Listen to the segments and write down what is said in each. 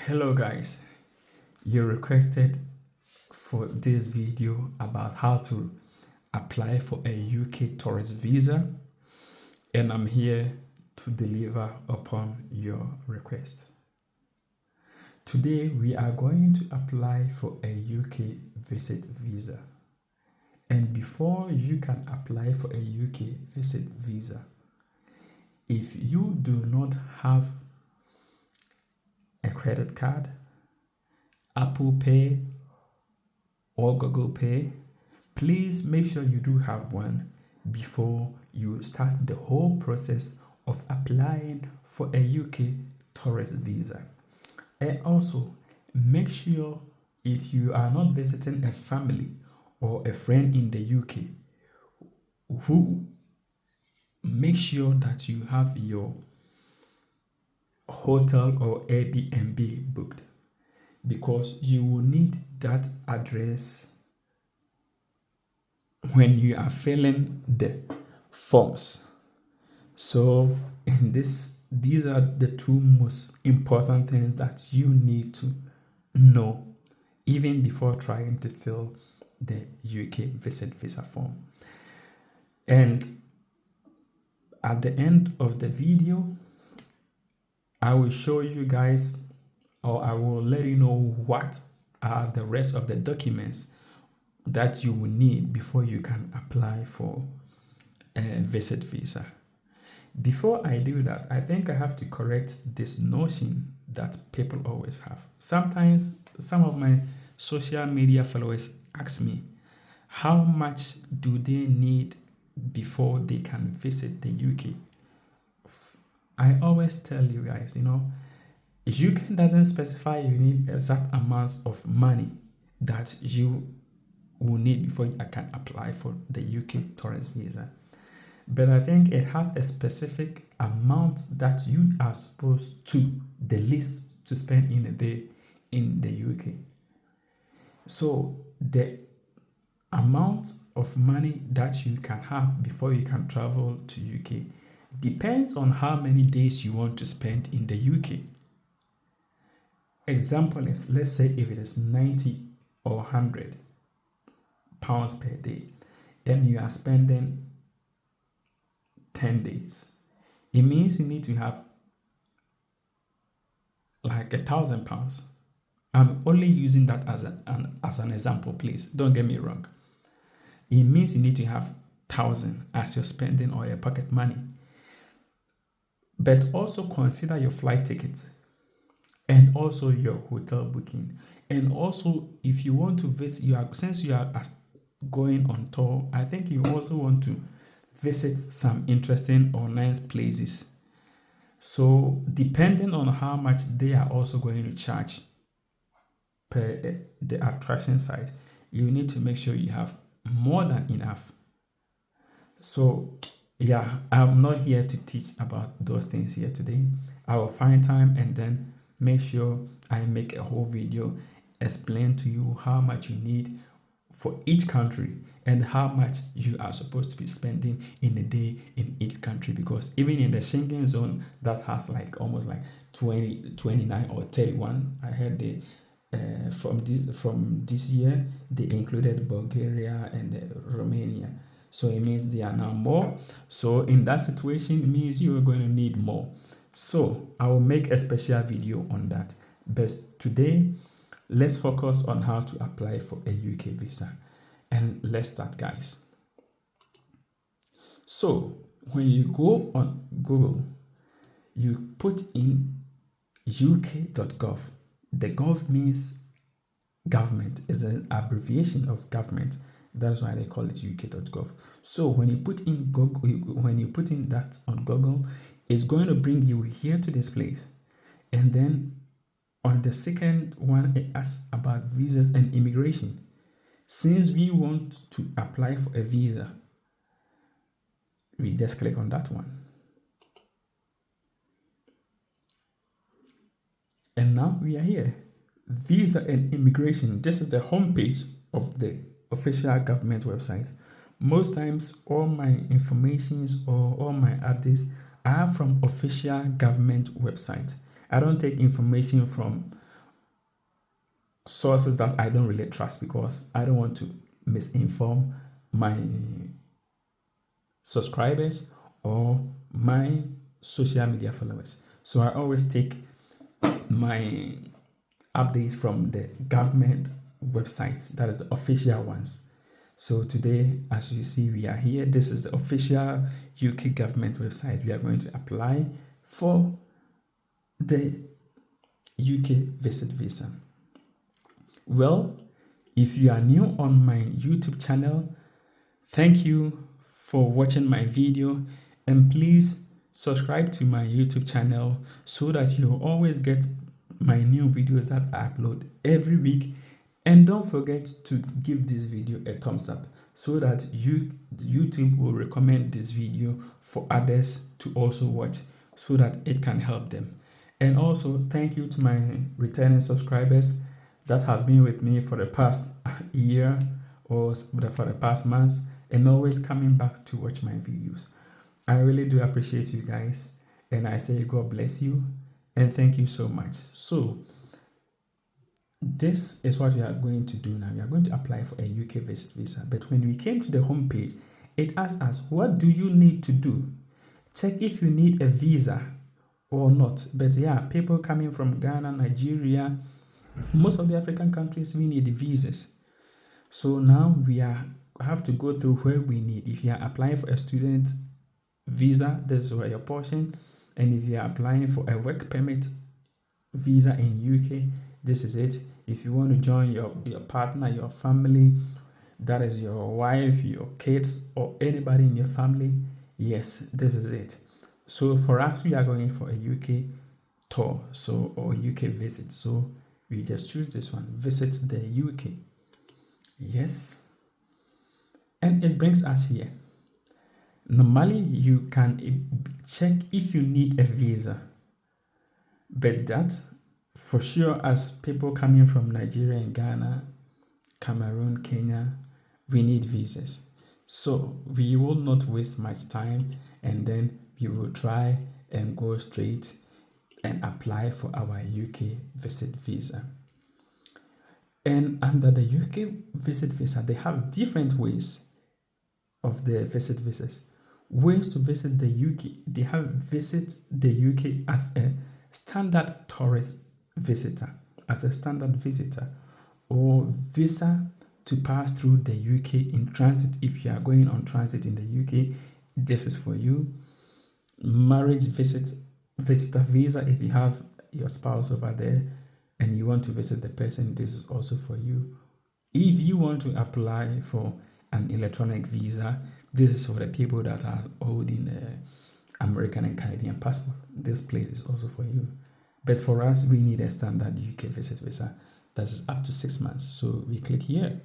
Hello guys, you requested for this video about how to apply for a UK tourist visa, and I'm here to deliver upon your request. Today we are going to apply for a UK visit visa. And before you can apply for a UK visit visa, if you do not have a credit card, Apple Pay, or Google Pay, please make sure you do have one before you start the whole process of applying for a UK tourist visa. And also, make sure if you are not visiting a family or a friend in the UK, make sure that you have your hotel or Airbnb booked, because you will need that address when you are filling the forms. So these are the two most important things that you need to know even before trying to fill the UK visit visa form. And at the end of the video, I will show you guys, or I will let you know what are the rest of the documents that you will need before you can apply for a visit visa. Before I do that, I think I have to correct this notion that people always have. Sometimes some of my social media followers ask me, how much do they need before they can visit the UK? I always tell you guys, UK doesn't specify you need exact amounts of money that you will need before you can apply for the UK tourist visa. But I think it has a specific amount that you are supposed to, the least, to spend in a day in the UK. So the amount of money that you can have before you can travel to UK depends on how many days you want to spend in the UK. Example is, let's say if it is 90 or 100 pounds per day and you are spending 10 days, it means you need to have like £1,000. I'm only using that as an example, please don't get me wrong. It means you need to have 1,000 as your spending or your pocket money. But also consider your flight tickets and also your hotel booking. And also, if you want to visit, since you are going on tour, I think you also want to visit some interesting or nice places. So depending on how much they are also going to charge per the attraction site, you need to make sure you have more than enough. So yeah, I'm not here to teach about those things here today. I will find time and then make sure I make a whole video explain to you how much you need for each country and how much you are supposed to be spending in a day in each country, because even in the Schengen zone that has like almost like 20, 29 or 31, I heard from this year they included Bulgaria and Romania. So it means they are now more. So in that situation, it means you are going to need more. So I will make a special video on that. But today, let's focus on how to apply for a UK visa. And let's start, guys. So when you go on Google, you put in uk.gov. The gov means government, is an abbreviation of government. That's why they call it uk.gov. So when you put in Google, when you put in that on Google, it's going to bring you here to this place. And then on the second one, it asks about visas and immigration. Since we want to apply for a visa, we just click on that one. And now we are here. Visa and immigration. This is the homepage of the official government website. Most times all my informations or all my updates are from official government website. I don't take information from sources that I don't really trust, because I don't want to misinform my subscribers or my social media followers. So I always take my updates from the government website, that is the official ones. So today, as you see, we are here. This is the official UK government website. We are going to apply for the UK visit visa. Well, if you are new on my YouTube channel, thank you for watching my video, and please subscribe to my YouTube channel so that you'll always get my new videos that I upload every week. And don't forget to give this video a thumbs up so that YouTube will recommend this video for others to also watch, so that it can help them. And also thank you to my returning subscribers that have been with me for the past year or for the past months, and always coming back to watch my videos. I really do appreciate you guys, and I say God bless you and thank you so much. So this is what we are going to do now. We are going to apply for a UK visit visa. But when we came to the home page, it asks us, what do you need to do? Check if you need a visa or not. But yeah, people coming from Ghana, Nigeria, most of the African countries, we need visas. So now we have to go through where we need. If you are applying for a student visa, this is where your portion. And if you are applying for a work permit visa in UK, this is it. If you want to join your partner, your family, that is your wife, your kids, or anybody in your family, yes, this is it. So for us, we are going for a UK tour, or UK visit. So we just choose this one, visit the UK. Yes. And it brings us here. Normally, you can check if you need a visa, but that for sure, as people coming from Nigeria and Ghana, Cameroon, Kenya, we need visas. So we will not waste much time, and then we will try and go straight and apply for our UK visit visa. And under the UK visit visa, they have different ways of the visit visas. Ways to visit the UK. They have visit the UK as a standard tourist visitor, or visa to pass through the UK in transit. If you are going on transit in the UK, this is for you. Marriage visitor visa, if you have your spouse over there and you want to visit the person, this is also for you. If you want to apply for an electronic visa, this is for the people that are holding American and Canadian passport. This place is also for you. But for us, we need a standard UK visit visa that is up to 6 months. So we click here.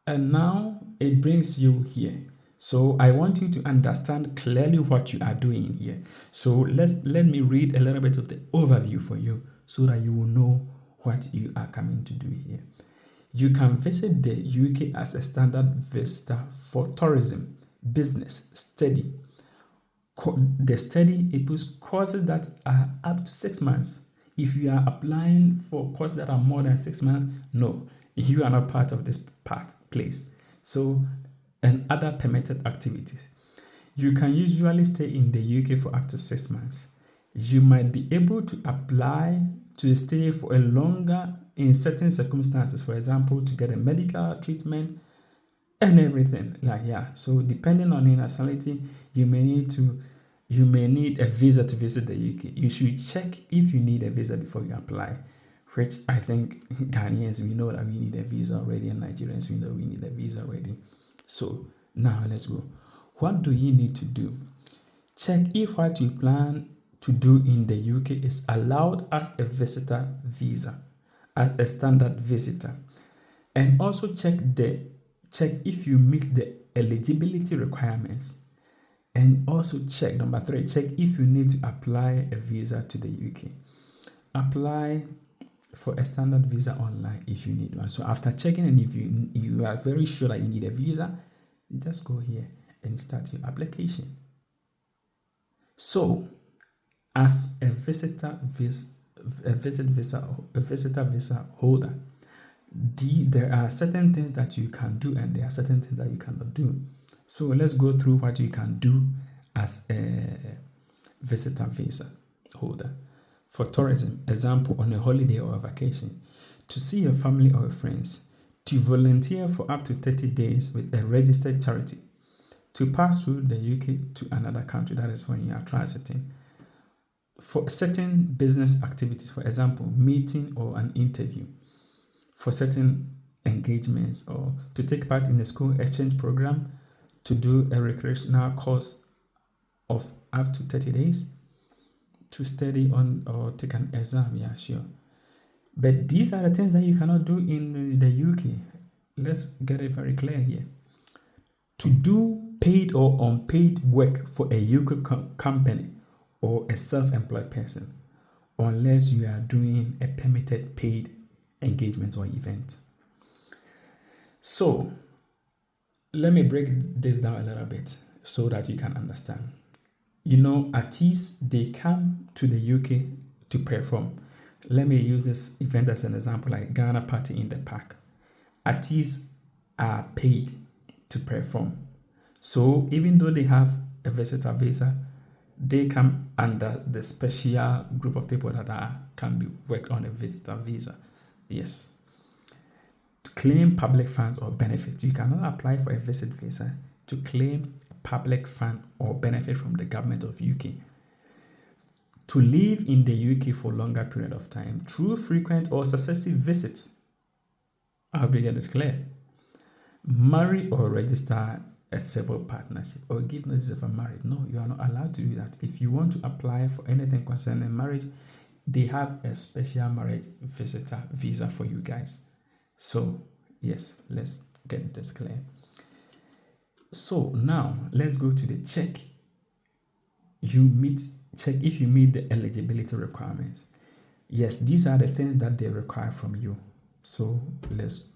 And now it brings you here. So I want you to understand clearly what you are doing here. So let me read a little bit of the overview for you so that you will know what you are coming to do here. You can visit the UK as a standard visitor for tourism, business, study. The study, it puts courses that are up to 6 months. If you are applying for courses that are more than 6 months, no, you are not part of this place. So, and other permitted activities. You can usually stay in the UK for up to 6 months. You might be able to apply to stay for a longer in certain circumstances, for example, to get a medical treatment and everything. So depending on your nationality, you may need a visa to visit the UK. You should check if you need a visa before you apply, which I think Ghanaians, we know that we need a visa already, and Nigerians, we know we need a visa already. So now let's go. What do you need to do? Check if what you plan to do in the UK is allowed as a visitor visa, as a standard visitor. And also check if you meet the eligibility requirements. And also check, number 3, check if you need to apply a visa to the UK. Apply for a standard visa online if you need one. So after checking, and if you are very sure that you need a visa, just go here and start your application. So as a visitor a visitor visa holder, there are certain things that you can do and there are certain things that you cannot do. So let's go through what you can do as a visitor visa holder. For tourism, example, on a holiday or a vacation, to see your family or friends, to volunteer for up to 30 days with a registered charity, to pass through the UK to another country, that is when you are transiting, for certain business activities, for example, meeting or an interview, for certain engagements, or to take part in a school exchange program, to do a recreational course of up to 30 days, to study on or take an exam, yeah, sure. But these are the things that you cannot do in the UK. Let's get it very clear here. To do paid or unpaid work for a UK company or a self-employed person, unless you are doing a permitted paid engagement or event. So let me break this down a little bit so that you can understand. Artists, they come to the UK to perform. Let me use this event as an example, like Ghana Party in the Park. Artists are paid to perform. So even though they have a visitor visa, they come under the special group of people that can be worked on a visitor visa. Yes. To claim public funds or benefits, you cannot apply for a visit visa to claim public fund or benefit from the government of UK. To live in the UK for longer period of time through frequent or successive visits. I hope you get this clear. Marry or register a civil partnership or give notice of a marriage. No, you are not allowed to do that. If you want to apply for anything concerning marriage, they have a special marriage visitor visa for you guys. So, yes, let's get this clear. So now let's go to the check. Check if you meet the eligibility requirements. Yes, these are the things that they require from you. So let's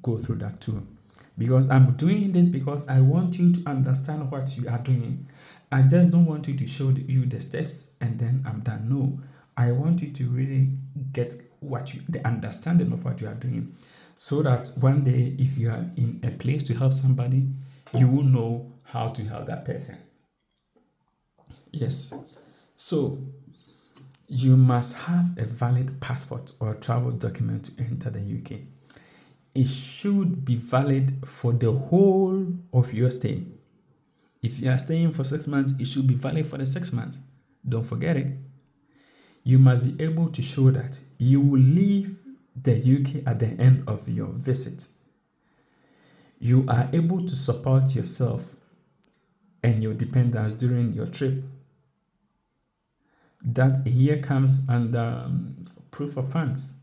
go through that too. Because I'm doing this because I want you to understand what you are doing. I just don't want you to show you the steps and then I'm done. No, I want you to really get the understanding of what you are doing, so that one day if you are in a place to help somebody, you will know how to help that person. Yes. So you must have a valid passport or travel document to enter the UK. It should be valid for the whole of your stay. If you are staying for 6 months, it should be valid for the 6 months. Don't forget it. You must be able to show that you will leave the UK at the end of your visit. You are able to support yourself and your dependents during your trip. That here comes under proof of funds.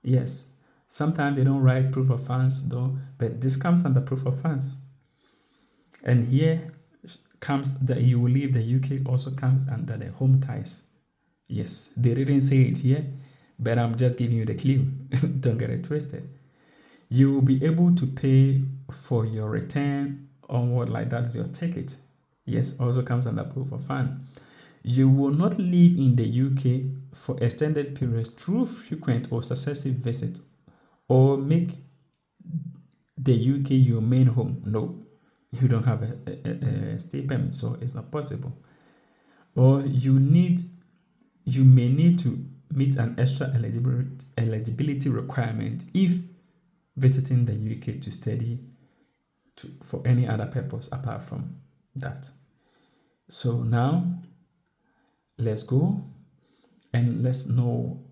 Yes, sometimes they don't write proof of funds though, but this comes under proof of funds. And here comes that you will leave the UK, also comes under the home ties. Yes, they didn't say it here, but I'm just giving you the clue. Don't get it twisted. You will be able to pay for your return onward, like that is your ticket. Yes, also comes under proof of fund. You will not live in the UK for extended periods through frequent or successive visits or make the UK your main home. No, you don't have a stay permit, so it's not possible. Or you may need to meet an extra eligibility requirement if visiting the UK to study for any other purpose apart from that. So now let's go and let's know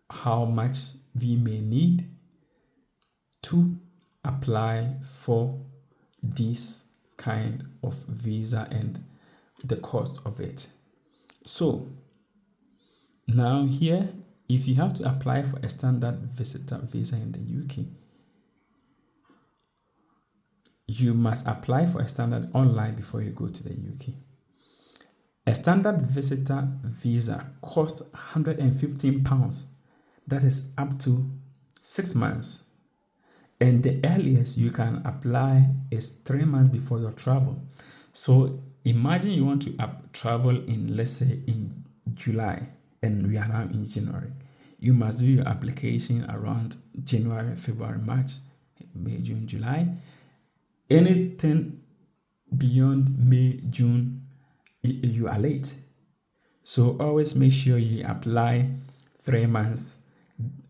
how much we may need to apply for this kind of visa and the cost of it. So now here, if you have to apply for a standard visitor visa in the UK, you must apply for a standard online before you go to the UK. A standard visitor visa costs £115. That is up to 6 months. And the earliest you can apply is 3 months before your travel. So imagine you want to travel in, let's say, in July. and we are now in January. You must do your application around January, February, March, May, June, July. Anything beyond May, June, you are late. So always make sure you apply 3 months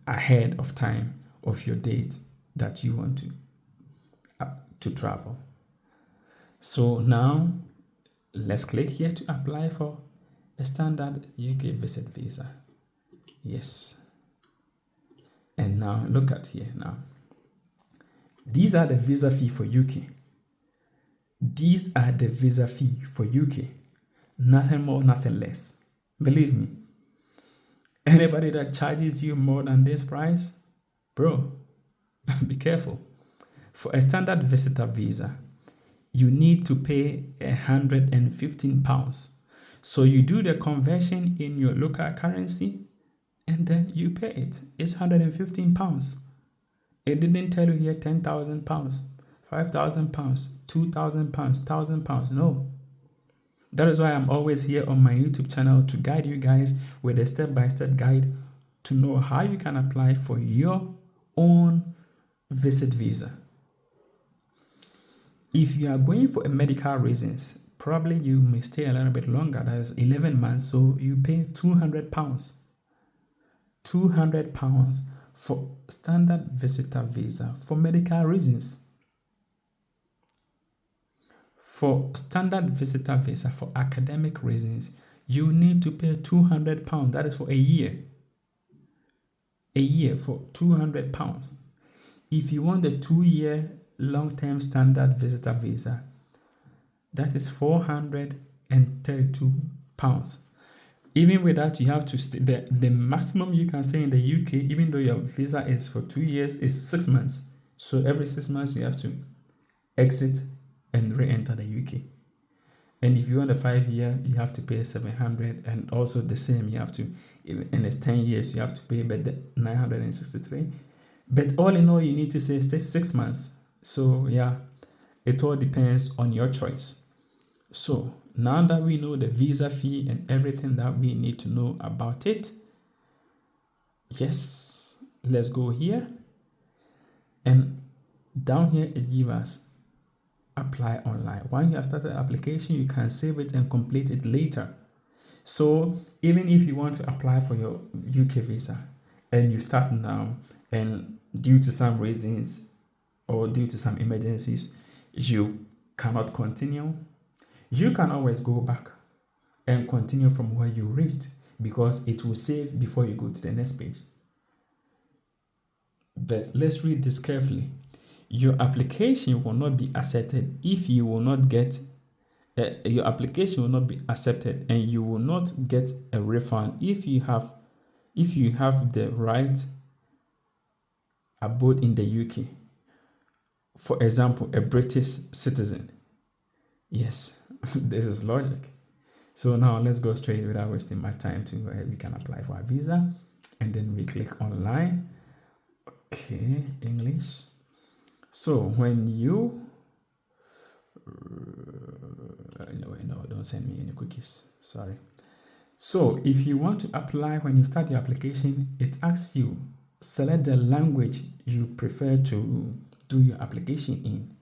ahead of time of your date that you want to travel. So now let's click here to apply for a standard UK visit visa. Yes. And now look at here now. These are the visa fee for UK. These are the visa fee for UK. Nothing more, nothing less. Believe me. Anybody that charges you more than this price, bro, be careful. For a standard visitor visa, you need to pay £115. So you do the conversion in your local currency and then you pay it. It's £115. It didn't tell you here £10,000, £5,000, £2,000, £1,000. No. That is why I'm always here on my YouTube channel to guide you guys with a step-by-step guide to know how you can apply for your own visit visa. If you are going for a medical reasons, probably you may stay a little bit longer. That is 11 months, so you pay £200. £200 for standard visitor visa for medical reasons. For standard visitor visa for academic reasons, you need to pay £200. That is for a year. A year for £200. If you want a 2-year long-term standard visitor visa, that is £432. Even with that, you have to stay. The maximum you can stay in the UK, even though your visa is for 2 years, is 6 months. So every 6 months you have to exit and re-enter the UK. And if you want a 5-year, you have to pay 700, and also the same you have to, and it's 10 years, you have to pay but 963. But all in all, you need to stay 6 months. So yeah, it all depends on your choice. So now that we know the visa fee and everything that we need to know about it, yes, let's go here. And down here, it gives us apply online. When you have started the application, you can save it and complete it later. So even if you want to apply for your UK visa and you start now, and due to some reasons or due to some emergencies, you cannot continue, you can always go back and continue from where you reached, because it will save before you go to the next page. But let's read this carefully. Your application will not be accepted if you will not get your application will not be accepted, and you will not get a refund if you have the right abode in the UK. For example, a British citizen. Yes, this is logic. So now let's go straight without wasting my time to where we can apply for a visa, and then we click online. Okay, English. So when you no, don't send me any cookies, sorry. So if you want to apply, when you start your application, it asks you select the language you prefer to do your application in.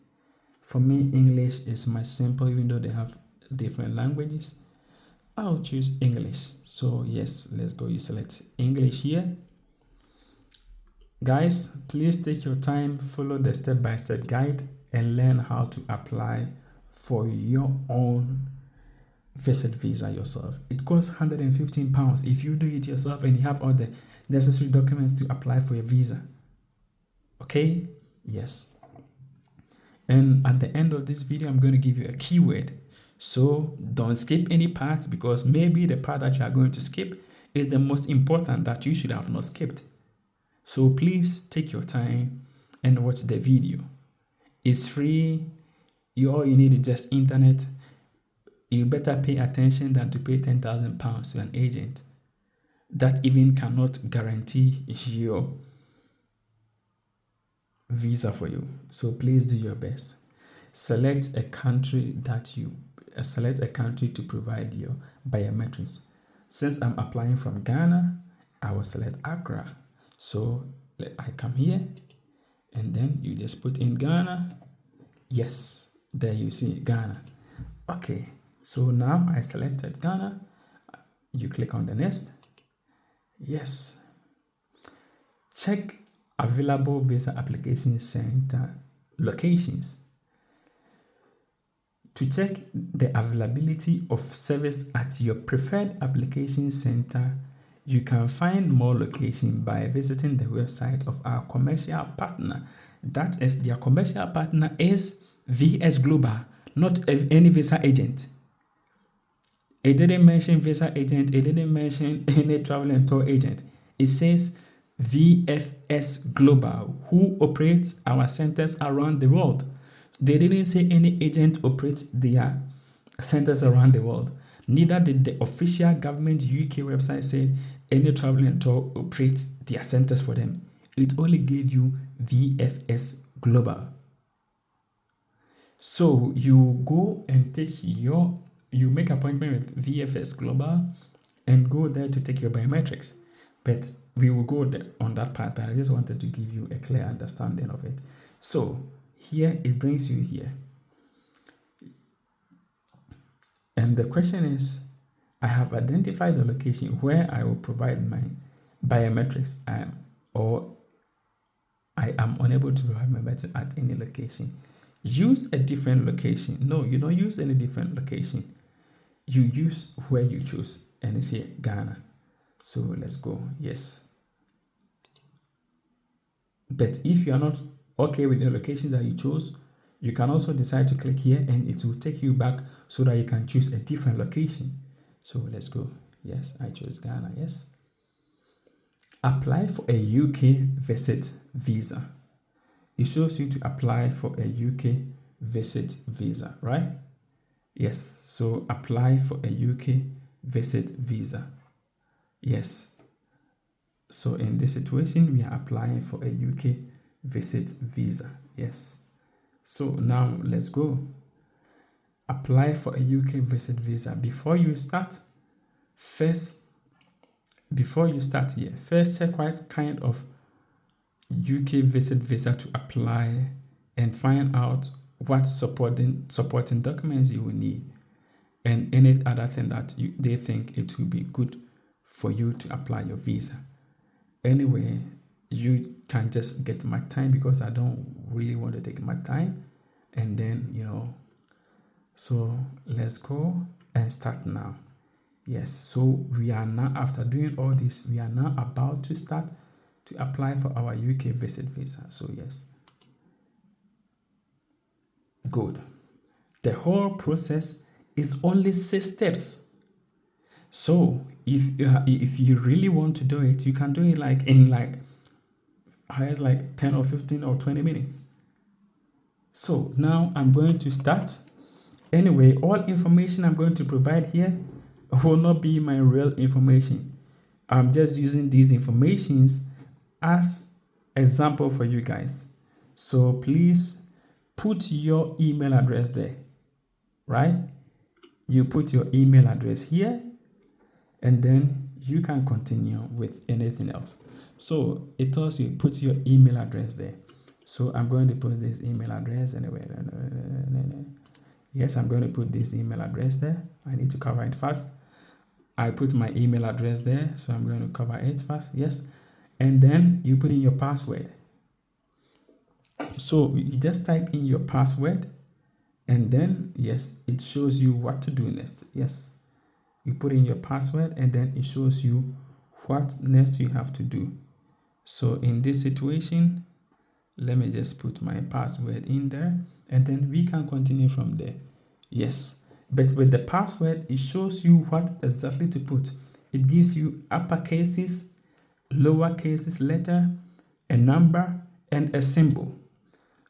For me, English is my simple, even though they have different languages. I'll choose English. So yes, let's go. You select English here. Guys, please take your time, follow the step-by-step guide, and learn how to apply for your own visit visa yourself. It costs £115 if you do it yourself and you have all the necessary documents to apply for your visa. Okay? Yes. And at the end of this video, I'm going to give you a keyword. So don't skip any parts, because maybe the part that you are going to skip is the most important that you should have not skipped. So please take your time and watch the video. It's free. All you need is just internet. You better pay attention than to pay £10,000 to an agent that even cannot guarantee your visa for you. So please do your best. Select a country to provide your biometrics. Since I'm applying from Ghana, I will select Accra. So I come here and then you just put in Ghana. Yes, there you see Ghana. Okay, so now I selected Ghana. You click on the next. Yes. Check available visa application center locations. To check the availability of service at your preferred application center, you can find more locations by visiting the website of our commercial partner. That is, their commercial partner is VS Global, not any visa agent. It didn't mention visa agent, it didn't mention any travel and tour agent. It says VFS Global, who operates our centers around the world. They didn't say any agent operates their centers around the world. Neither did the official government UK website say any travel and tour operates their centers for them. It only gave you VFS Global. So you go and you make appointment with VFS Global and go there to take your biometrics. But we will go on that part, but I just wanted to give you a clear understanding of it. So here it brings you here. And the question is, I have identified the location where I will provide my biometrics or I am unable to provide my biometrics at any location. Use a different location. No, you don't use any different location. You use where you choose, and it's here, Ghana. So let's go. Yes. But if you are not okay with the location that you chose, you can also decide to click here and it will take you back so that you can choose a different location. So let's go. Yes, I chose Ghana. Yes. Apply for a UK visit visa. It shows you to apply for a UK visit visa, right? Yes. So apply for a UK visit visa. Yes. So in this situation, we are applying for a UK visit visa. Yes. So now let's go. Apply for a UK visit visa. Before you start here, first check what kind of UK visit visa to apply and find out what supporting documents you will need and any other thing that they think it will be good for you to apply your visa. Anyway, you can just get my time because I don't really want to take my time. And then, so let's go and start now. Yes, so we are now, after doing all this, we are now about to start to apply for our UK visit visa. So yes. Good. The whole process is only 6 steps. So if you really want to do it, you can do it in 10 or 15 or 20 minutes. So now I'm going to start. Anyway, all information I'm going to provide here will not be my real information. I'm just using these informations as example for you guys. So please put your email address there, right? You put your email address here and then you can continue with anything else. So it tells you put your email address there. So I'm going to put this email address anyway. Yes, I'm going to put this email address there. I need to cover it fast. I put my email address there, so I'm going to cover it fast. Yes. And then you put in your password. So you just type in your password and then, yes, it shows you what to do next. Yes. You put in your password and then it shows you what next you have to do. So in this situation, let me just put my password in there and then we can continue from there. Yes, but with the password, it shows you what exactly to put. It gives you upper cases, lower cases letter, a number, and a symbol.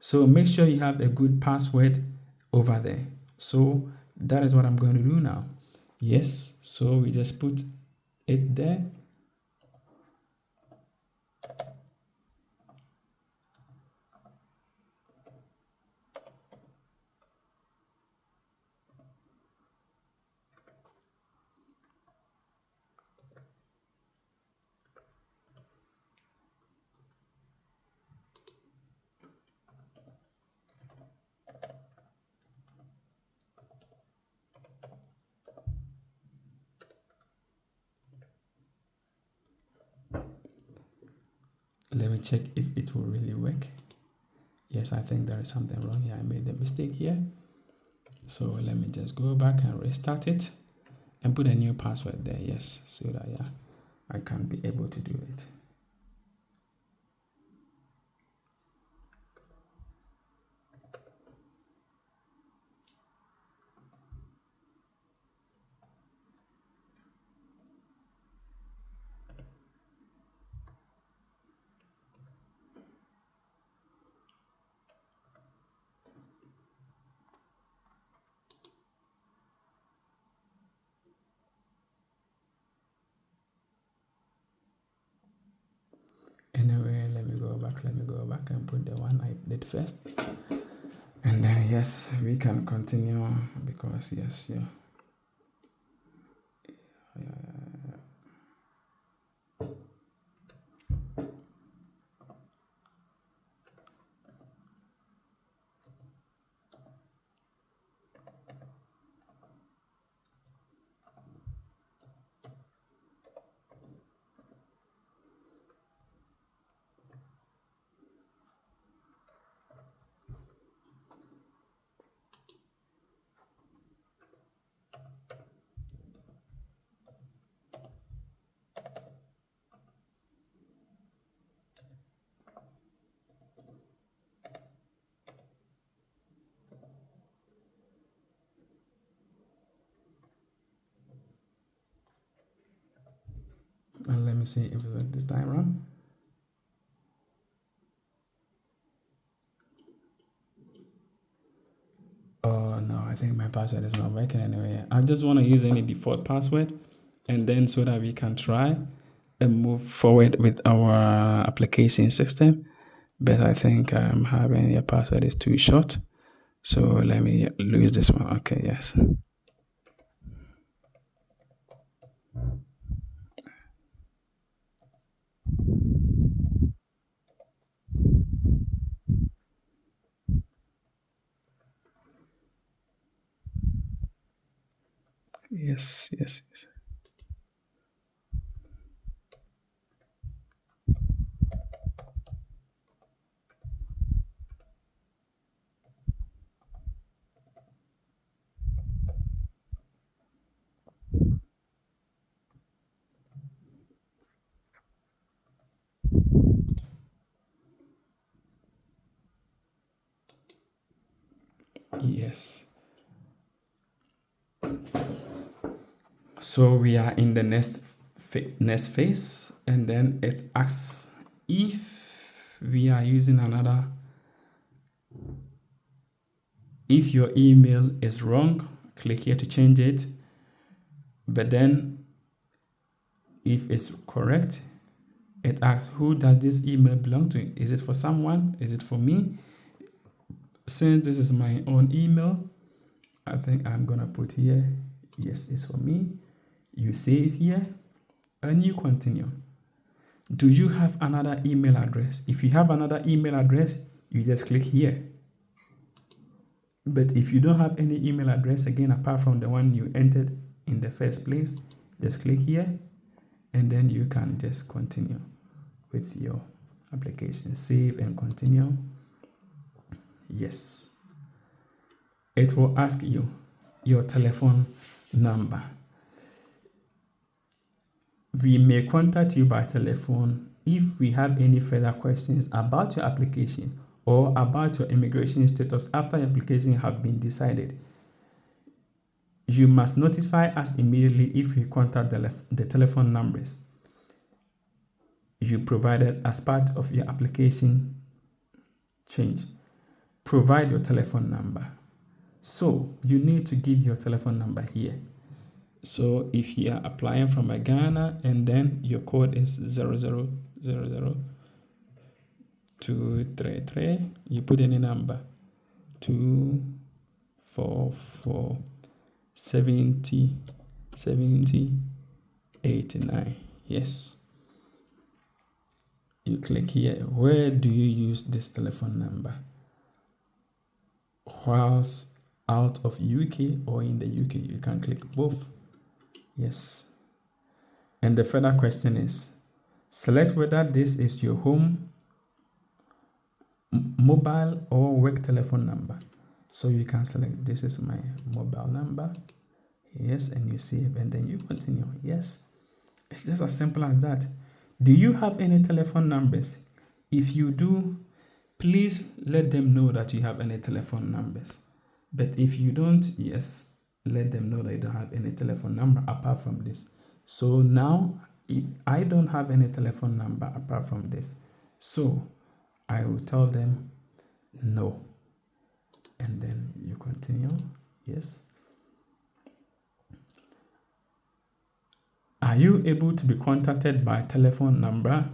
So make sure you have a good password over there. So that is what I'm going to do now. Yes, so we just put it there. let me check if it will really work. Yes, I think there is something wrong here. I made a mistake here. So let me just go back and restart it and put a new password there. Yes, so that I can be able to do it. Anyway, let me go back and put the one I did first. And then yes, we can continue because yes, yeah. And let me see if it works this time around. Oh no, I think my password is not working anyway. I just want to use any default password and then so that we can try and move forward with our application system. But I think I'm having your password is too short. So let me lose this one. Okay, yes. Yes. Yes. So we are in the next phase, and then it asks if we are using another. If your email is wrong, click here to change it. But then, if it's correct, it asks who does this email belong to? Is it for someone? Is it for me? Since this is my own email, I think I'm gonna put here, yes, it's for me. You save here and you continue. Do you have another email address? If you have another email address, you just click here. But if you don't have any email address, again, apart from the one you entered in the first place, just click here and then you can just continue with your application. Save and continue. Yes. It will ask you your telephone number. We may contact you by telephone if we have any further questions about your application or about your immigration status after your application have been decided. You must notify us immediately if we contact the telephone numbers you provided as part of your application change. Provide your telephone number. So you need to give your telephone number here. So if you are applying from Ghana and then your code is 0000233, you put in a number 244 70 89. Yes. You click here. Where do you use this telephone number? Whilst out of UK or in the UK, you can click both. Yes. And the further question is, select whether this is your home mobile or work telephone number. So you can select, this is my mobile number. Yes, and you save, and then you continue. Yes, it's just as simple as that. Do you have any telephone numbers? If you do, please let them know that you have any telephone numbers. But if you don't, yes, let them know that you don't have any telephone number apart from this. So now, if I don't have any telephone number apart from this, so I will tell them no. And then you continue. Yes. Are you able to be contacted by telephone number?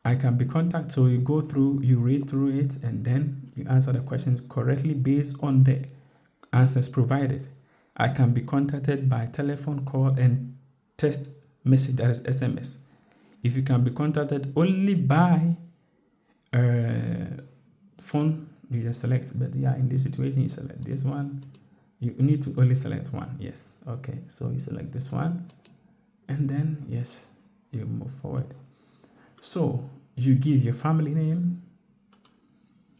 I can be contacted. So you go through, you read through it, and then you answer the questions correctly based on the answers provided. I can be contacted by telephone call and text message, that is SMS. If you can be contacted only by phone, you just select. But yeah, in this situation, you select this one. You need to only select one. Yes. Okay. So you select this one, and then yes, you move forward. So you give your family name.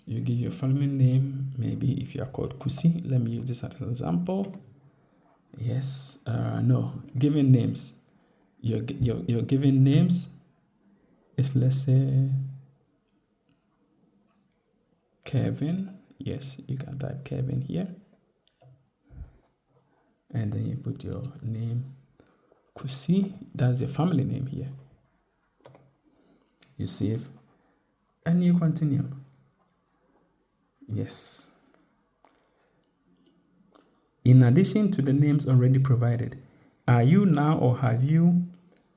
You give your family name. Maybe if you are called Kusi, let me use this as an example. Yes. No. Given names. Your given names is, let's say, Kevin. Yes, you can type Kevin here. And then you put your name, Kusi. That's your family name here. You save, and you continue. Yes. In addition to the names already provided, are you now or have you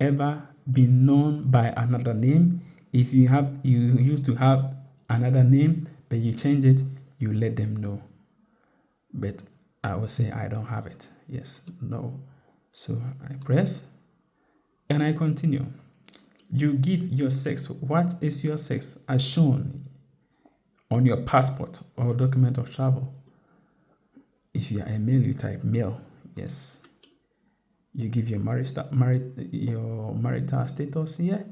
ever been known by another name? If you used to have another name, but you change it, you let them know. But I will say I don't have it. Yes, no. So I press and I continue. You give your sex. What is your sex as shown on your passport or document of travel? If you are a male, you type male. Yes. You give your marital status here.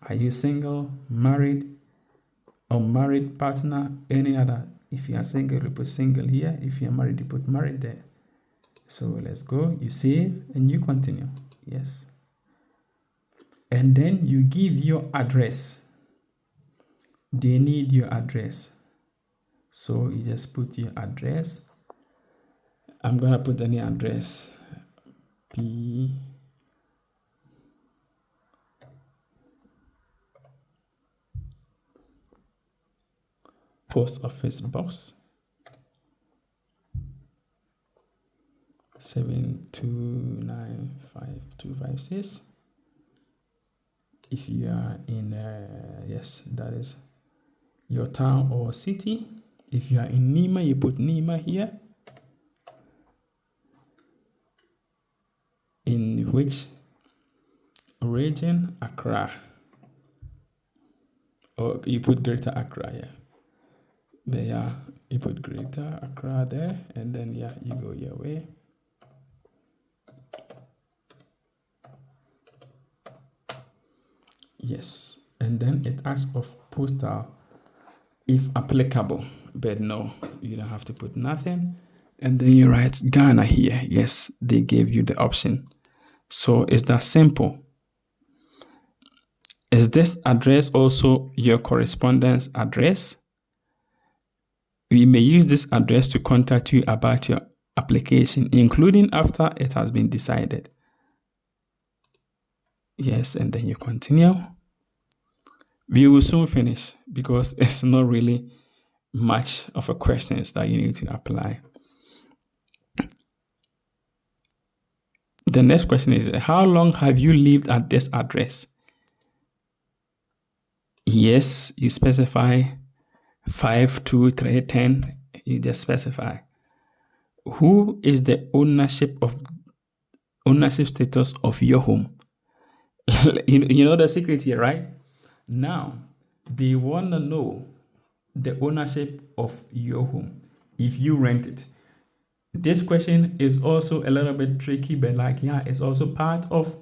Are you single, married, unmarried partner, any other? If you are single, you put single here. If you are married, you put married there. So let's go. You save and you continue. Yes. And then you give your address. They need your address. So you just put your address. I'm going to put any address. P. Post office box 7295256. If you are in yes, that is your town or city. If you are in Nima, you put Nima here. In which region? Accra. Or you put Greater Accra, yeah. There, you put Greater Accra there, and then yeah, you go your way. Yes, and then it asks of postal if applicable, but no, you don't have to put nothing. And then you write Ghana here. Yes, they gave you the option. So it's that simple. Is this address also your correspondence address? We may use this address to contact you about your application, including after it has been decided. Yes, and then you continue. We will soon finish because it's not really much of a questions that you need to apply. The next question is, how long have you lived at this address? Yes, you specify 5, 2, 3, 10. You just specify. Who is the ownership status of your home? you know the secret here, right? Now, they want to know the ownership of your home if you rent it. This question is also a little bit tricky, but like, yeah, it's also part of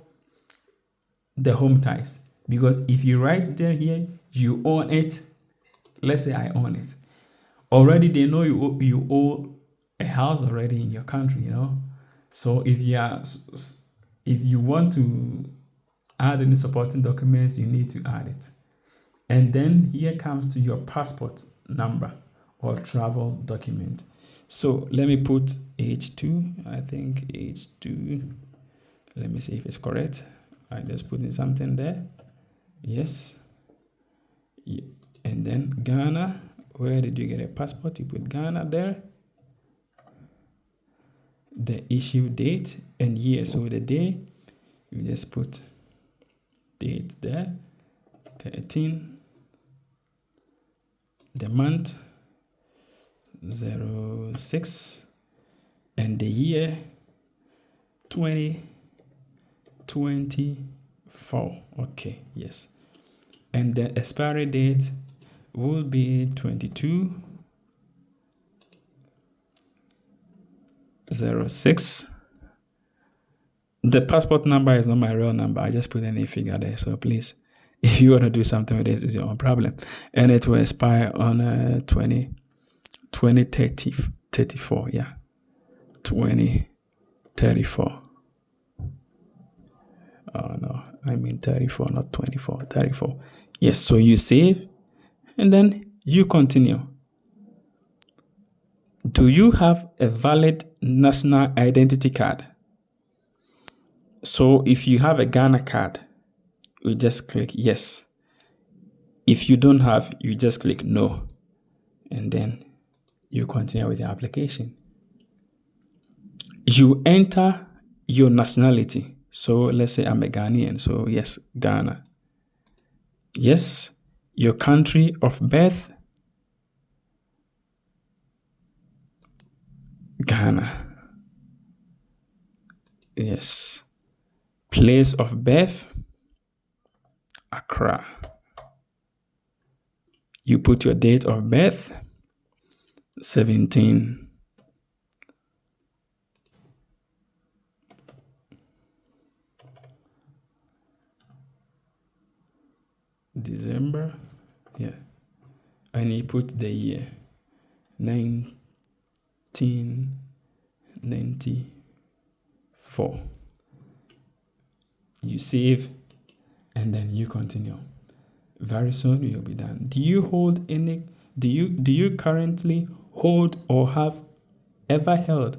the home ties. Because if you write there here, you own it. Let's say I own it. Already they know you owe a house already in your country, you know. So if you want to add any supporting documents, you need to add it. And then here comes to your passport number or travel document. So let me put H2. I think H2. Let me see if it's correct. I just put in something there. Yes. And then Ghana. Where did you get a passport? You put Ghana there. The issue date and year. So the day, you just put date there. 13. The month 06 and the year 2024. Okay, yes. And the expiry date will be 22/06. The passport number is not my real number. I just put any figure there. So please, if you want to do something with this, it's your own problem. And it will expire on 2034. Yeah. 2034. Oh no, I mean 34, not 24. 34. Yes, so you save and then you continue. Do you have a valid national identity card? So if you have a Ghana card, you just click yes. If you don't have, you just click no. And then you continue with your application. You enter your nationality. So let's say I'm a Ghanaian. So yes, Ghana. Yes, your country of birth, Ghana. Yes. Place of birth, Accra. You put your date of birth, 17. December, yeah. And you put the year, 1994. You save and then you continue. Very soon you'll be done. Do you currently hold or have ever held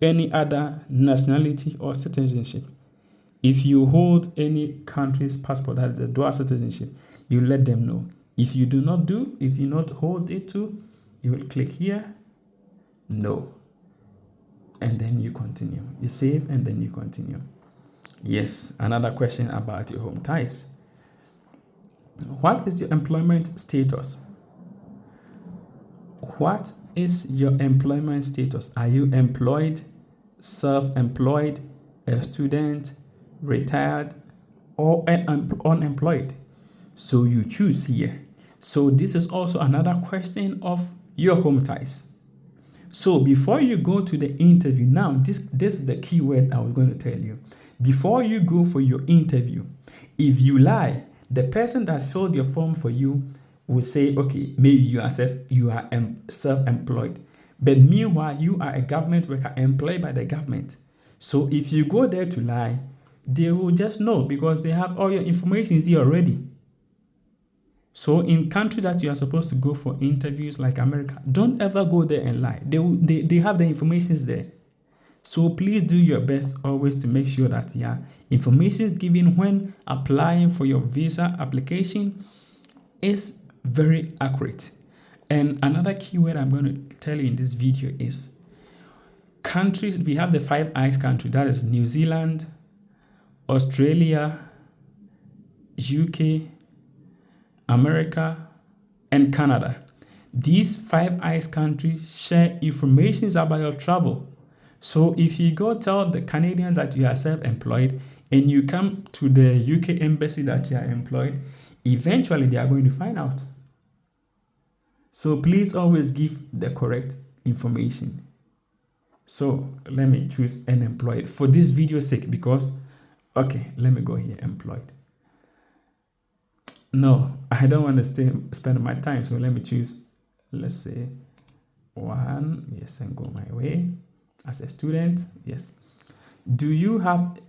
any other nationality or citizenship? If you hold any country's passport, that is the dual citizenship, you let them know. If you not hold it too, you will click here, no. And then you continue. You save and then you continue. Yes, another question about your home ties. What is your employment status? What is your employment status? Are you employed, self-employed, a student, retired, or unemployed? So you choose here. So this is also another question of your home ties. So before you go to the interview, now this is the key word I was going to tell you. Before you go for your interview, if you lie, the person that filled your form for you will say, okay, maybe you are self-employed. But meanwhile, you are a government worker employed by the government. So if you go there to lie, they will just know because they have all your information here already. So in countries that you are supposed to go for interviews like America, don't ever go there and lie. They have the information there. So please do your best always to make sure that information is given when applying for your visa application is very accurate. And another keyword I'm going to tell you in this video is countries. We have the 5 eyes country, that is New Zealand, Australia, UK, America, and Canada. These 5 eyes countries share information about your travel. So if you go tell the Canadians that you are self-employed and you come to the UK embassy that you are employed, eventually they are going to find out. So please always give the correct information. So let me choose unemployed for this video's sake because, okay, let me go here, employed. No, I don't want to spend my time. So let me choose, let's say 1. Yes, and go my way as a student. Yes. Do you have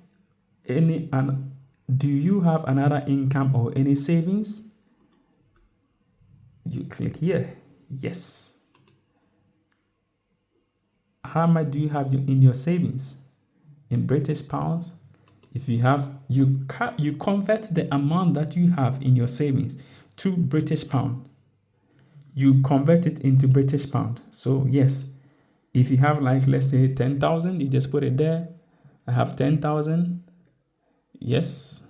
any do you have another income or any savings? You click here. Yes. How much do you have in your savings in British pounds? If you have, you convert the amount that you have in your savings to British pound. You convert it into British pound. So yes, if you have like, let's say 10,000, you just put it there. I have 10,000. Yes.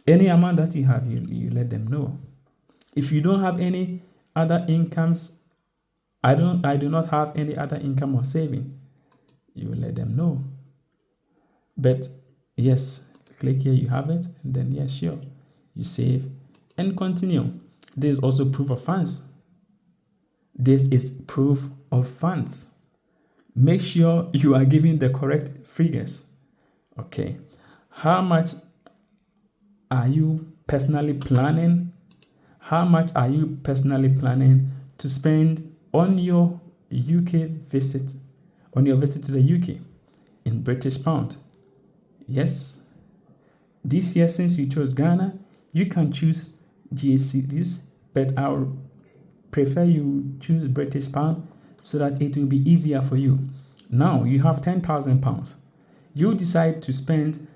Any amount that you have, you let them know. If you don't have any other incomes, I do not have any other income or saving, you will let them know. But yes, click here, you have it, and then yeah, sure, you save and continue. This is also proof of funds. This is proof of funds. Make sure you are giving the correct figures. Okay, how much are you personally planning? How much are you personally planning to spend on your UK visit, on your visit to the UK in British pound? Yes. This year, since you chose Ghana, you can choose GCDs, but I would prefer you choose British pound so that it will be easier for you. Now you have £10,000. You decide to spend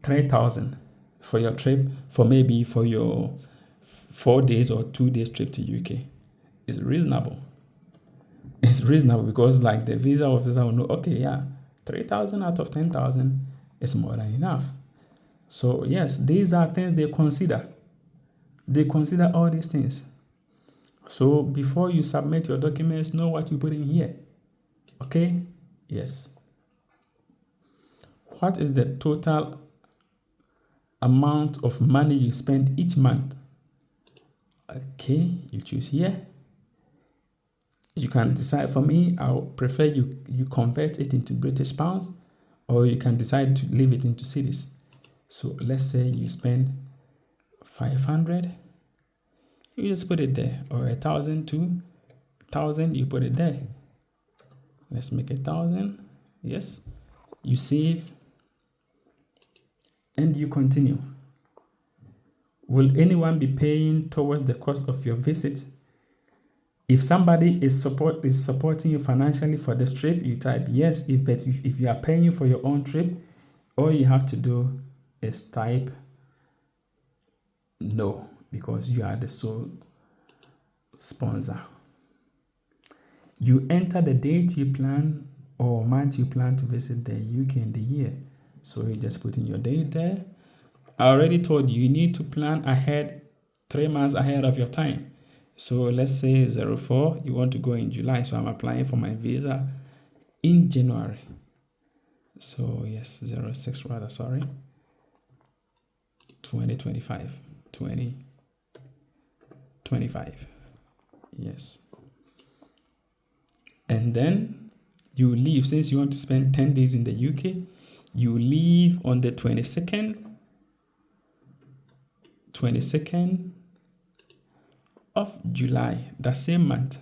3,000 for your trip, for your 4 days or 2 days trip to UK. It's reasonable. It's reasonable because like the visa officer will know, okay, yeah, 3,000 out of 10,000 is more than enough. So yes, these are things they consider. They consider all these things. So before you submit your documents, know what you put in here. Okay? Yes. What is the total amount of money you spend each month? Okay, you choose here. You can decide. For me, I would prefer you convert it into British pounds, or you can decide to leave it into cedis. So let's say you spend 500, you just put it there, or 1,000, 2,000, you put it there. Let's make 1,000. Yes, you save and you continue. Will anyone be paying towards the cost of your visit? If somebody is supporting you financially for this trip, you type yes. If you are paying for your own trip, all you have to do is type no, because you are the sole sponsor. You enter the date you plan or month you plan to visit the UK in the year. So you just put in your date there. I already told you need to plan ahead, 3 months ahead of your time. So let's say 04, you want to go in July. So I'm applying for my visa in January. So yes, 06 rather, sorry. 2025. 2025. Yes. And then you leave. Since you want to spend 10 days in the UK, you leave on the 22nd of July, the same month.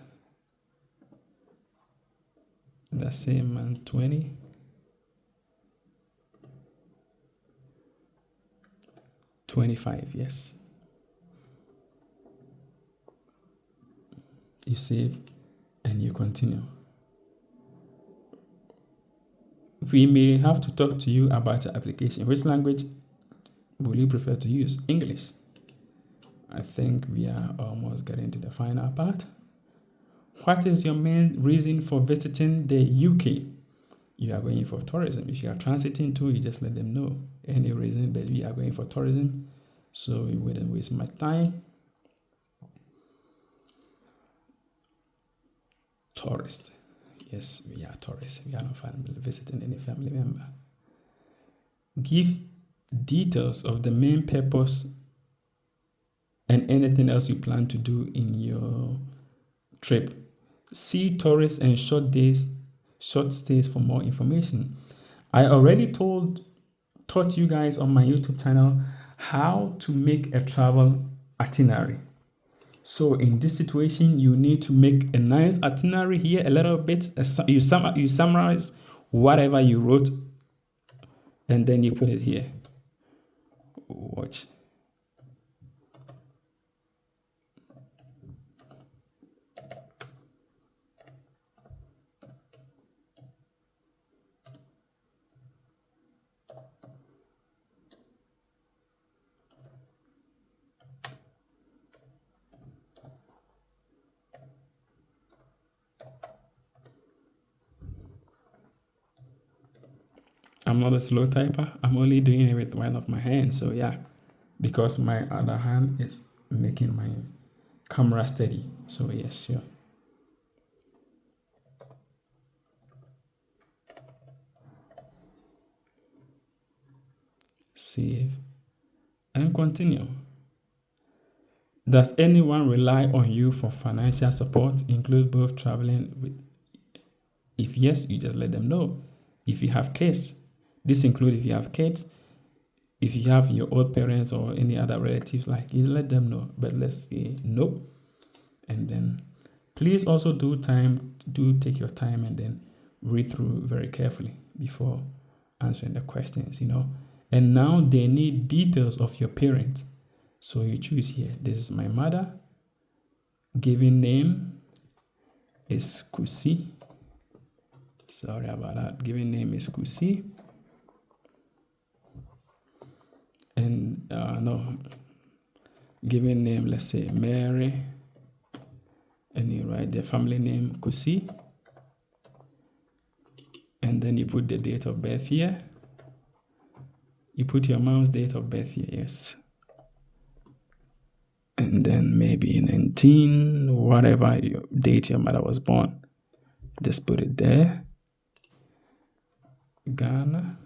2025, yes. You save and you continue. We may have to talk to you about your application. Which language will you prefer to use? English. I think we are almost getting to the final part. What is your main reason for visiting the UK? You are going for tourism. If you are transiting too, you just let them know any reason, but we are going for tourism, so we wouldn't waste much time. Tourist. Yes, we are tourists. We are not visiting any family member. Give details of the main purpose and anything else you plan to do in your trip. See tourists and short stays for more information. I already taught you guys on my YouTube channel How to make a travel itinerary. So in this situation, you need to make a nice itinerary here, a little bit. You summarize whatever you wrote, and then you put it here. Watch. I'm not a slow typer. I'm only doing it with one of my hands. So yeah, because my other hand is making my camera steady. So yes, sure. Save and continue. Does anyone rely on you for financial support, include both traveling with? If yes, you just let them know. If you have kids, this includes if you have kids, if you have your old parents or any other relatives, like you let them know. But let's say no. And then please also do take your time and then read through very carefully before answering the questions, And now they need details of your parent. So you choose here. This is my mother. Given name is Kusi. Sorry about that. Given name is Kusi. And no. Given name, let's say Mary. And you write the family name Kusi. And then you put the date of birth here. You put your mom's date of birth here, yes. And then maybe 19, whatever date your mother was born. Just put it there. Ghana.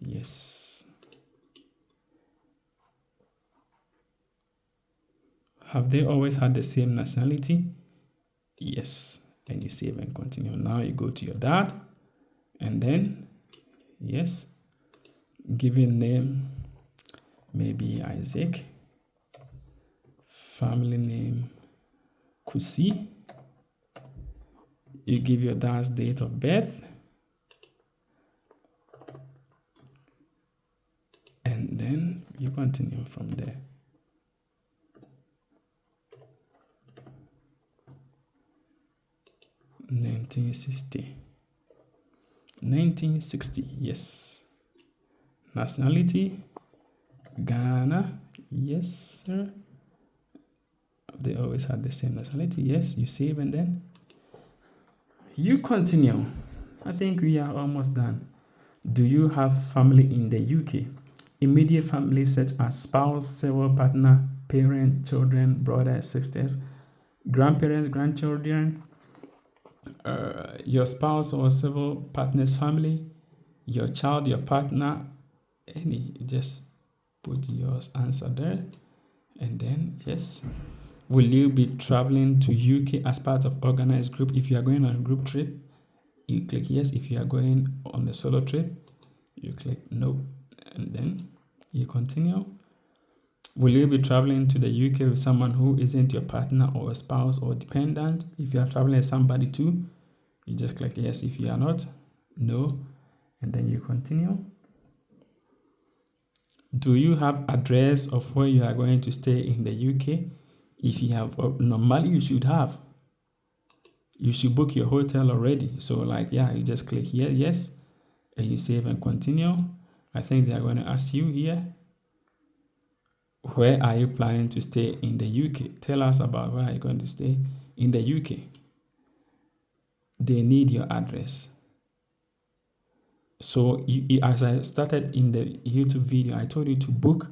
Yes. Have they always had the same nationality? Yes. And you save and continue. Now you go to your dad. And then, yes. Given name, maybe Isaac. Family name, Kusi. You give your dad's date of birth. And then you continue from there. (1960), yes. Nationality, Ghana, yes, sir. They always had the same nationality, yes. You save and then you continue. I think we are almost done. Do you have family in the UK? Immediate family such as spouse, several partner, parent, children, brothers, sisters, grandparents, grandchildren, your spouse or several partner's family, your child, your partner, any. Just put your answer there. And then, yes. Will you be traveling to UK as part of organized group? If you are going on a group trip, you click yes. If you are going on a solo trip, you click no. And then you continue. Will you be traveling to the UK with someone who isn't your partner or a spouse or dependent? If you are traveling with somebody too, you just click yes. If you are not, no. And then you continue. Do you have address of where you are going to stay in the UK? If you have, normally you should have. You should book your hotel already. So you just click here, yes, and you save and continue. I think they are going to ask you here, where are you planning to stay in the UK? Tell us about where you're going to stay in the UK. They need your address. So as I started in the YouTube video, I told you to book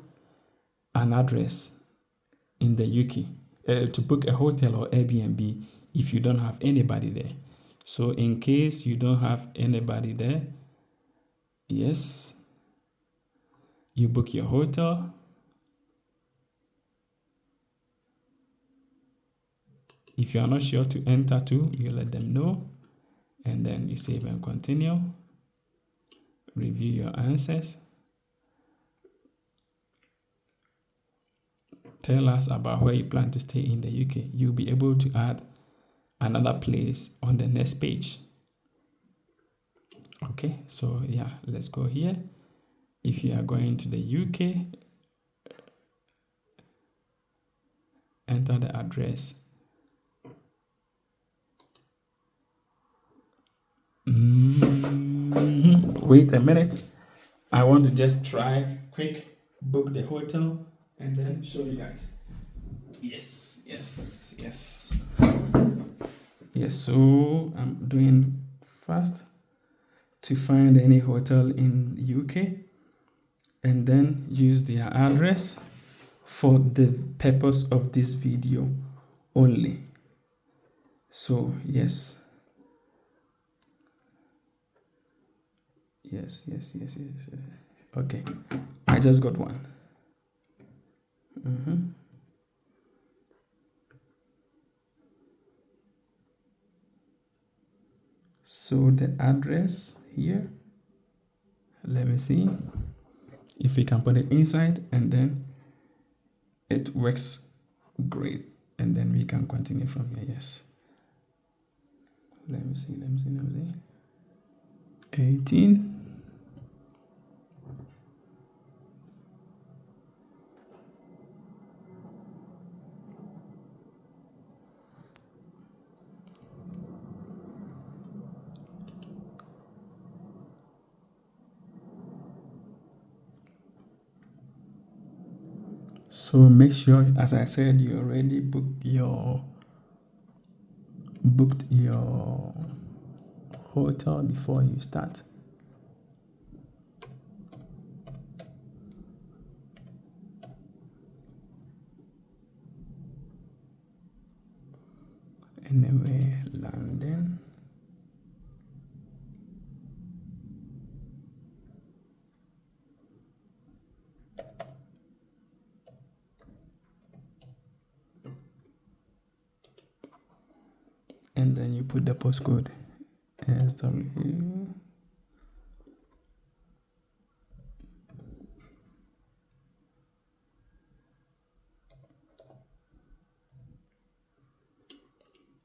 an address in the UK, to book a hotel or Airbnb if you don't have anybody there. So in case you don't have anybody there, yes, you book your hotel. If you are not sure to enter to, you let them know. And then you save and continue. Review your answers. tell us about where you plan to stay in the UK. You'll be able to add another place on the next page. Okay, so yeah, let's go here. If you are going to the UK, enter the address. Wait a minute. I want to just try quick book the hotel and then show you guys. Yes. So I'm doing fast to find any hotel in UK and then use their address for the purpose of this video only. So yes. Okay, I just got one. So the address here, let me see if we can put it inside, and then it works great, and then we can continue from here. Yes, let me see 18. So make sure, as I said, you already booked your hotel before you start. Anyway, London. And then you put the postcode SW.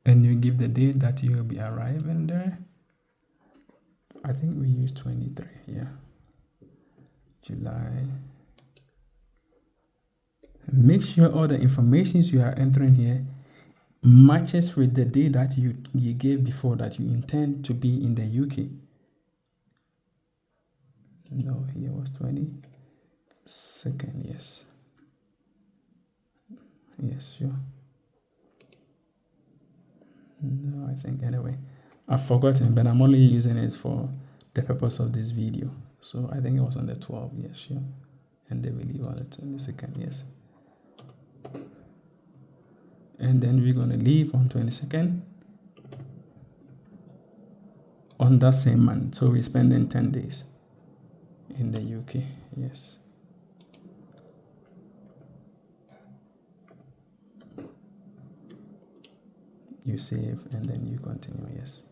And you give the date that you will be arriving there. I think we use 23, yeah. July. Make sure all the information you are entering here matches with the day that you gave before, that you intend to be in the UK. No, here was 22nd, yes. Yes, sure. No, I think anyway. I've forgotten, but I'm only using it for the purpose of this video. So I think it was on the 12th, yes, sure. And they will leave on the 22nd, yes. And then we're going to leave on 22nd on that same month. So we're spending 10 days in the UK, yes. You save and then you continue, yes.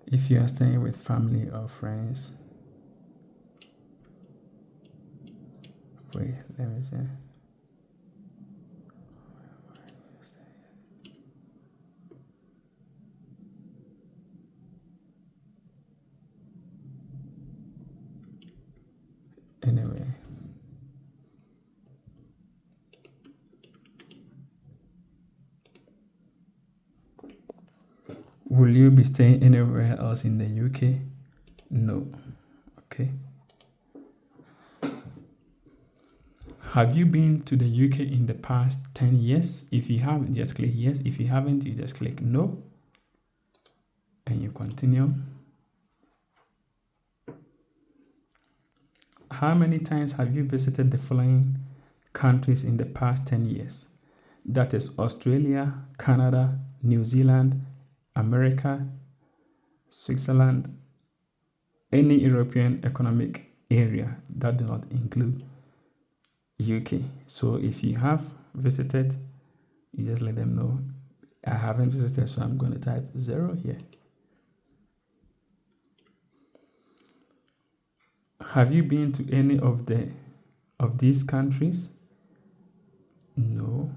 If you are staying with family or friends, wait, let me see. Anyway, will you be staying anywhere else in the UK? No. Okay. Have you been to the UK in the past 10 years? If you have, just click yes. If you haven't, you just click no. And you continue. How many times have you visited the following countries in the past 10 years? That is Australia, Canada, New Zealand, America, Switzerland, any European Economic Area. That does not include UK. So if you have visited, you just let them know. I haven't visited, so I'm going to type 0 here. Have you been to any of the of these countries? No.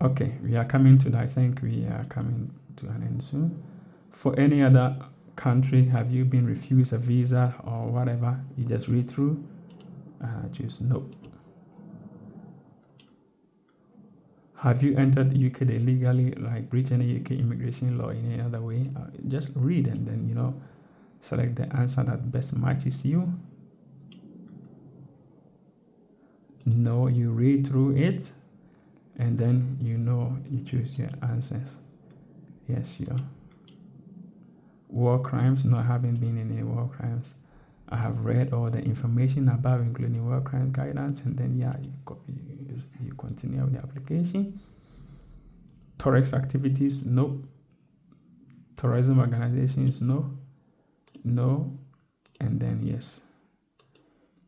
Okay, we are coming to, I think we are coming to an end soon. For any other country, have you been refused a visa or whatever? You just read through, choose no. Have you entered UK illegally, like breach any UK immigration law in any other way? Just read and then, select the answer that best matches you. No, you read through it and then you choose your answers. Yes, sure. War crimes, not having been in any war crimes. I have read all the information above, including war crime guidance, and then you continue with the application. Terrorist activities, no. Terrorism organizations, no. No, and then yes.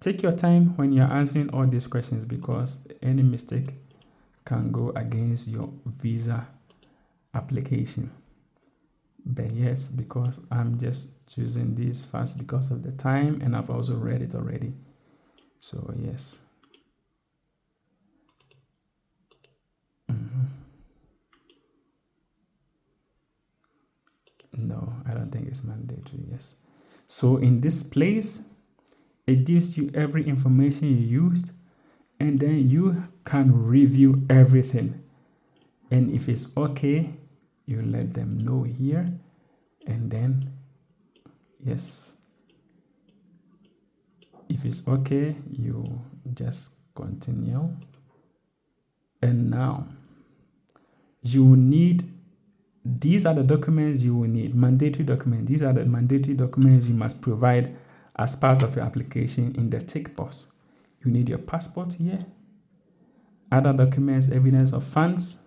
Take your time when you're answering all these questions because any mistake can go against your visa application. But yes, because I'm just choosing this fast because of the time and I've also read it already. So yes. No, I don't think it's mandatory, yes. So in this place, it gives you every information you used and then you can review everything. And if it's okay, you let them know here and then yes, if it's okay, you just continue. And now you need, these are the documents you will need, mandatory documents. These are the mandatory documents you must provide as part of your application in the tick box. You need your passport here, other documents, evidence of funds,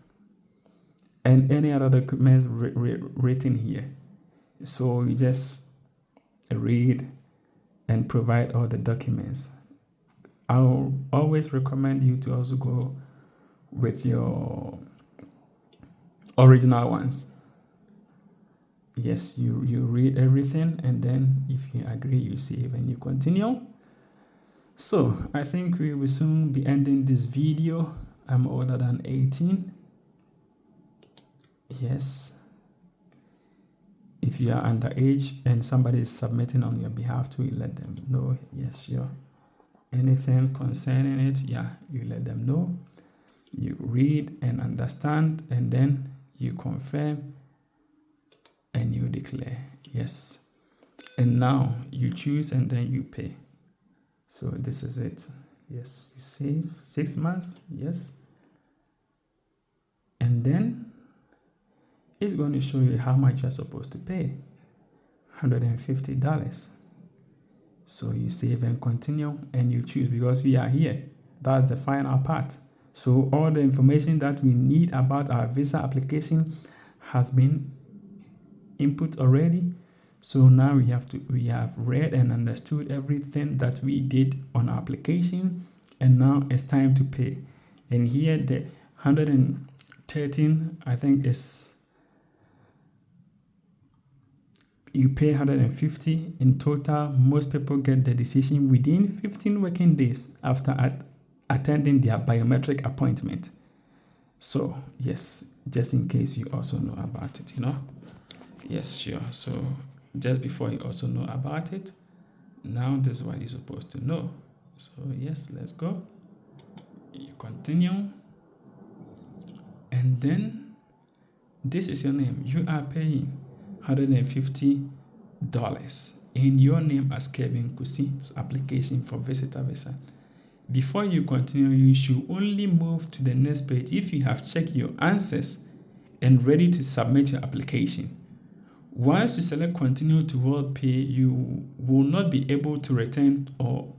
and any other documents written here. So you just read and provide all the documents. I'll always recommend you to also go with your original ones. Yes, you read everything and then if you agree, you save and you continue. So I think we will soon be ending this video. I'm older than 18. Yes. If you are underage and somebody is submitting on your behalf to, you let them know. Yes, sure. Anything concerning it, yeah, you let them know. You read and understand and then you confirm and you declare. Yes. And now you choose and then you pay. So this is it. Yes, you save 6 months. Yes. And then it's going to show you how much you're supposed to pay. $150. So you save and continue and you choose because we are here. That's the final part. So all the information that we need about our visa application has been input already. So now we have read and understood everything that we did on our application, and now it's time to pay. And here the 113, I think is you pay 150 in total. Most people get the decision within 15 working days after attending their biometric appointment. So yes, just in case you also know about it, Yes, sure. So just before you also know about it, now this is what you're supposed to know. So yes, let's go. You continue. And then this is your name. You are paying $150 in your name as Kevin Kusi's application for visitor visa. Before you continue, you should only move to the next page if you have checked your answers and ready to submit your application. Once you select continue to world pay, you will not be able to return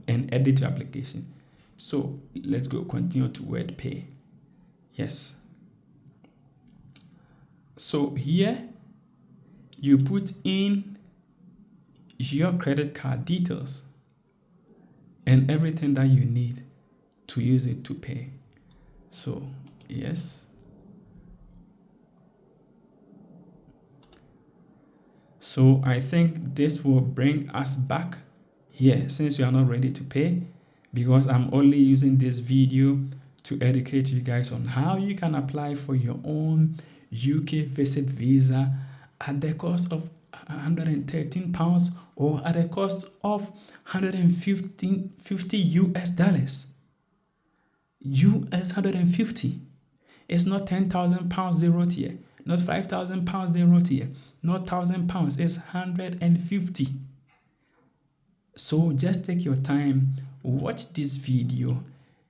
and edit your application. So let's go continue to word pay. Yes. So here you put in your credit card details and everything that you need to use it to pay. So yes. So I think this will bring us back here since you are not ready to pay, because I'm only using this video to educate you guys on how you can apply for your own UK visit visa at the cost of £113 or at the cost of 150 US dollars. US 150. It's not £10,000 they wrote here, not £5,000 they wrote here, not £1,000. It's 150. So just take your time, watch this video,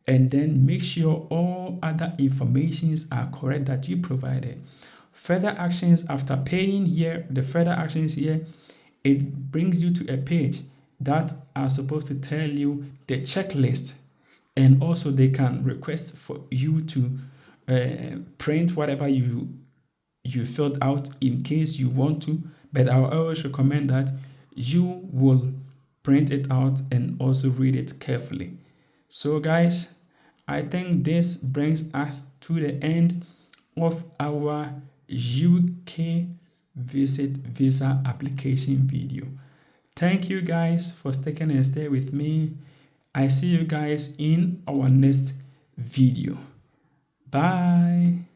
and then make sure all other informations are correct that you provided. Further actions after paying here, the further actions here, it brings you to a page that are supposed to tell you the checklist, and also they can request for you to print whatever you filled out in case you want to, but I always recommend that you will print it out and also read it carefully. So guys, I think this brings us to the end of our UK visit visa application video. Thank you guys for sticking and stay with me. I see you guys in our next video. Bye.